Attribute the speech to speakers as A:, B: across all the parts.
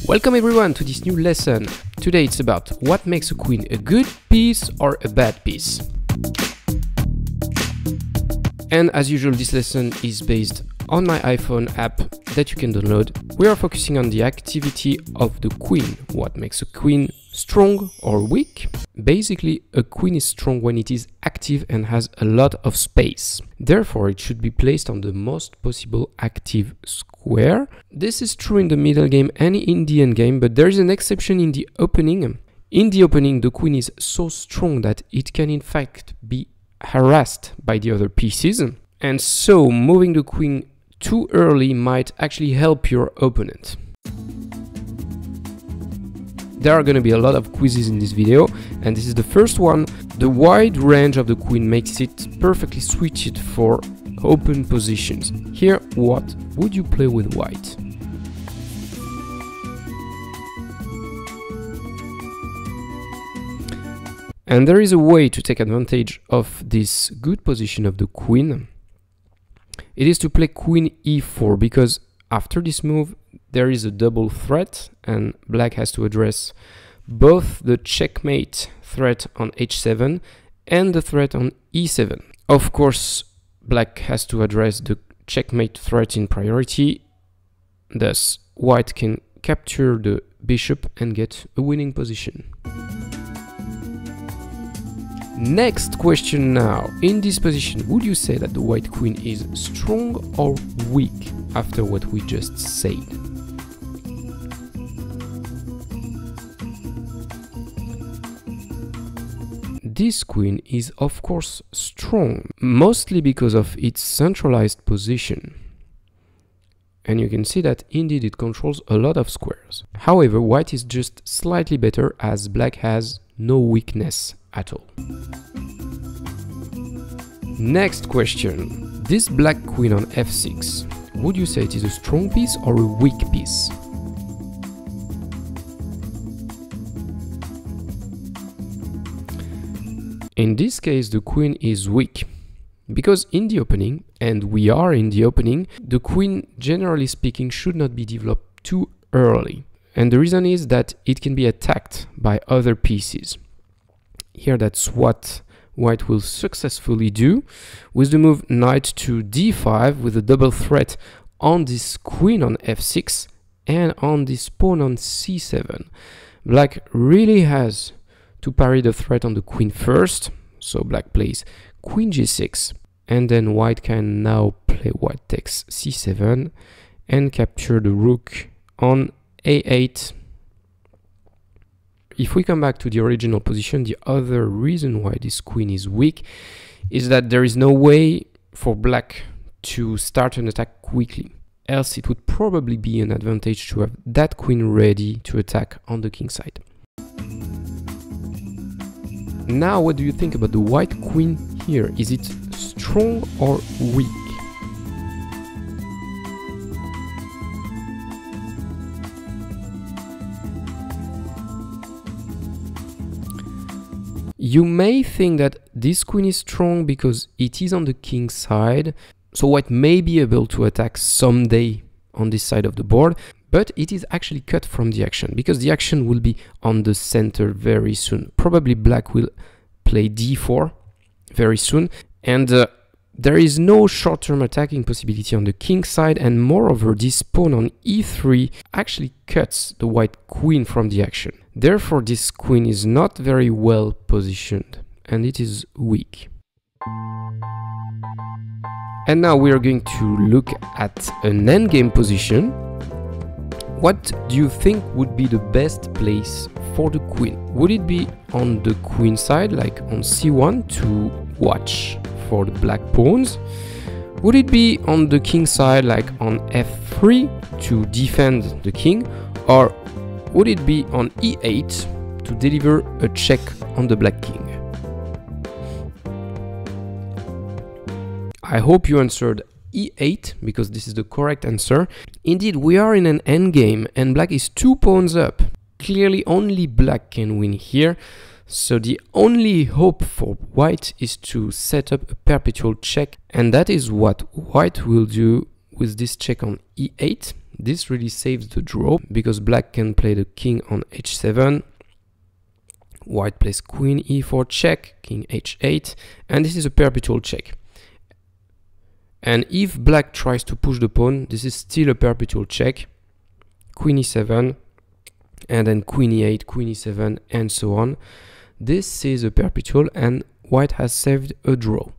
A: Welcome everyone to this new lesson. Today it's about what makes a queen a good piece or a bad piece. And as usual, this lesson is based on my iPhone app that you can download. We are focusing on the activity of the queen. What makes a queen strong or weak? Basically, a queen is strong when it is active and has a lot of space. Therefore, it should be placed on the most possible active square. This is true in the middle game and in the end game, but there is an exception in the opening. In the opening, the queen is so strong that it can in fact be harassed by the other pieces. And so, moving the queen too early might actually help your opponent. There are going to be a lot of quizzes in this video, and this is the first one. The wide range of the queen makes it perfectly suited for open positions. Here, what would you play with white? And there is a way to take advantage of this good position of the queen. It is to play queen e4, because after this move there is a double threat and black has to address both the checkmate threat on h7 and the threat on e7. Of course, black has to address the checkmate threat in priority, thus white can capture the bishop and get a winning position. Next question now. In this position, would you say that the white queen is strong or weak after what we just said? This queen is of course strong, mostly because of its centralized position. And you can see that indeed it controls a lot of squares. However, white is just slightly better as black has no weakness at all. Next question. This black queen on f6, would you say it is a strong piece or a weak piece? In this case, the queen is weak, because in the opening, and we are in the opening, the queen, generally speaking, should not be developed too early. And the reason is that it can be attacked by other pieces. Here, that's what white will successfully do with the move knight to d5 with a double threat on this queen on f6 and on this pawn on c7. Black really has to parry the threat on the queen first, so black plays queen g6, and then white can now play white takes c7 and capture the rook on a8. If we come back to the original position, the other reason why this queen is weak is that there is no way for black to start an attack quickly. Else it would probably be an advantage to have that queen ready to attack on the king side. Now, what do you think about the white queen here? Is it strong or weak? You may think that this queen is strong because it is on the king side, so white may be able to attack someday on this side of the board, but it is actually cut from the action, because the action will be on the center very soon. Probably black will play d4 very soon, and there is no short-term attacking possibility on the king side, and moreover, this pawn on e3 actually cuts the white queen from the action. Therefore, this queen is not very well positioned, and it is weak. And now we are going to look at an endgame position. What do you think would be the best place for the queen? Would it be on the queen side, like on c1 to watch for the black pawns? Would it be on the king side, like on f3 to defend the king? Or would it be on e8 to deliver a check on the black king? I hope you answered e8, because this is the correct answer. Indeed, we are in an endgame and black is 2 pawns up. Clearly only black can win here, so the only hope for white is to set up a perpetual check, and that is what white will do with this check on e8. This really saves the draw because black can play the king on h7. White plays queen e4 check, king h8, and this is a perpetual check. And if black tries to push the pawn, this is still a perpetual check. Queen e7, and then queen e8, queen e7, and so on. This is a perpetual, and white has saved a draw.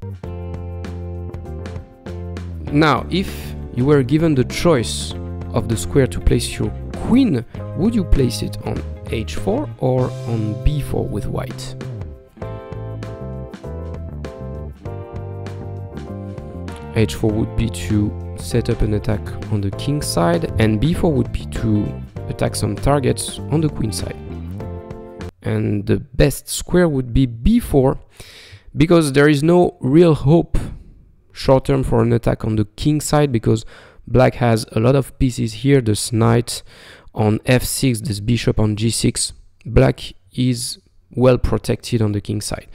A: Now, if you were given the choice of the square to place your queen, would you place it on h4 or on b4 with white? h4 would be to set up an attack on the king side, and b4 would be to attack some targets on the queen side. And the best square would be b4, because there is no real hope short term for an attack on the king side, because black has a lot of pieces here. This knight on f6, this bishop on g6. Black is well protected on the king side.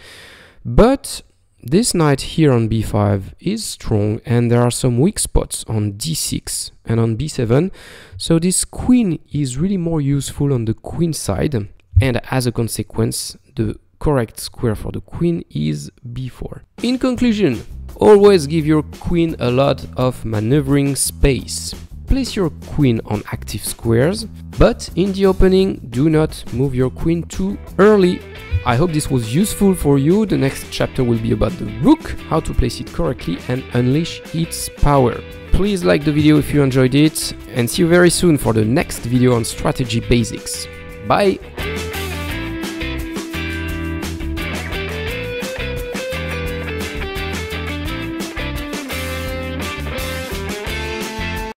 A: But this knight here on b5 is strong, and there are some weak spots on d6 and on b7. So this queen is really more useful on the queen side, and as a consequence, the correct square for the queen is b4. In conclusion, always give your queen a lot of maneuvering space. Place your queen on active squares, but in the opening, do not move your queen too early. I hope this was useful for you. The next chapter will be about the rook, how to place it correctly and unleash its power. Please like the video if you enjoyed it, and see you very soon for the next video on strategy basics. Bye!